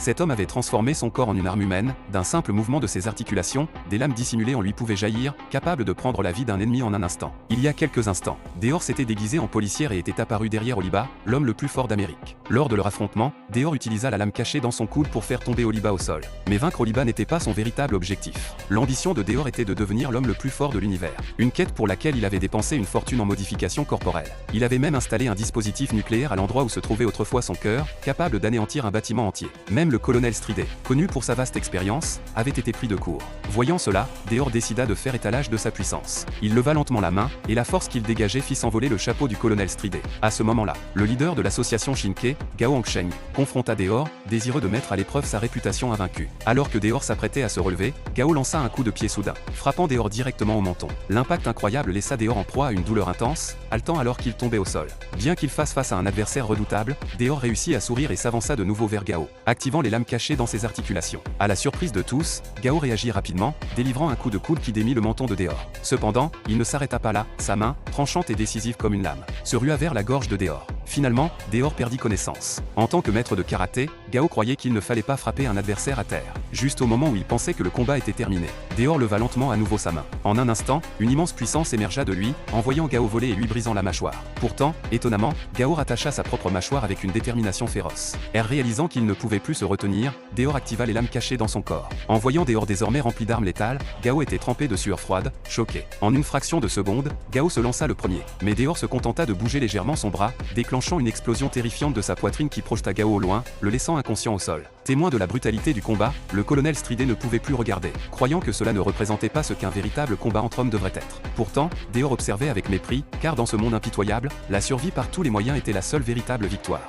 Cet homme avait transformé son corps en une arme humaine, d'un simple mouvement de ses articulations, des lames dissimulées en lui pouvaient jaillir, capables de prendre la vie d'un ennemi en un instant. Il y a quelques instants, Deor s'était déguisé en policière et était apparu derrière Oliba, l'homme le plus fort d'Amérique. Lors de leur affrontement, Deor utilisa la lame cachée dans son coude pour faire tomber Oliba au sol. Mais vaincre Oliba n'était pas son véritable objectif. L'ambition de Deor était de devenir l'homme le plus fort de l'univers. Une quête pour laquelle il avait dépensé une fortune en modification corporelle. Il avait même installé un dispositif nucléaire à l'endroit où se trouvait autrefois son cœur, capable d'anéantir un bâtiment entier. Même le colonel Stridé, connu pour sa vaste expérience, avait été pris de court. Voyant cela, Deor décida de faire étalage de sa puissance. Il leva lentement la main, et la force qu'il dégageait fit s'envoler le chapeau du colonel Stridé. À ce moment-là, le leader de l'association Shinke, Gao Hongsheng, confronta Deor, désireux de mettre à l'épreuve sa réputation invaincue. Alors que Deor s'apprêtait à se relever, Gao lança un coup de pied soudain, frappant Deor directement au menton. L'impact incroyable laissa Deor en proie à une douleur intense, haletant alors qu'il tombait au sol. Bien qu'il fasse face à un adversaire redoutable, Deor réussit à sourire et s'avança de nouveau vers Gao, activant les lames cachées dans ses articulations. À la surprise de tous, Gao réagit rapidement, délivrant un coup de coude qui démit le menton de Deor. Cependant, il ne s'arrêta pas là, sa main, tranchante et décisive comme une lame, se rua vers la gorge de Deor. Finalement, Deor perdit connaissance. En tant que maître de karaté, Gao croyait qu'il ne fallait pas frapper un adversaire à terre. Juste au moment où il pensait que le combat était terminé, Deor leva lentement à nouveau sa main. En un instant, une immense puissance émergea de lui, envoyant Gao voler et lui brisant la mâchoire. Pourtant, étonnamment, Gao rattacha sa propre mâchoire avec une détermination féroce. Réalisant qu'il ne pouvait plus se retenir, Deor activa les lames cachées dans son corps. En voyant Deor désormais rempli d'armes létales, Gao était trempé de sueur froide, choqué. En une fraction de seconde, Gao se lança le premier. Mais Deor se contenta de bouger légèrement son bras, déclenchant une explosion terrifiante de sa poitrine qui projeta Gao au loin, le laissant inconscient au sol. Témoin de la brutalité du combat, le colonel Stridé ne pouvait plus regarder, croyant que cela ne représentait pas ce qu'un véritable combat entre hommes devrait être. Pourtant, Deor observait avec mépris, car dans ce monde impitoyable, la survie par tous les moyens était la seule véritable victoire.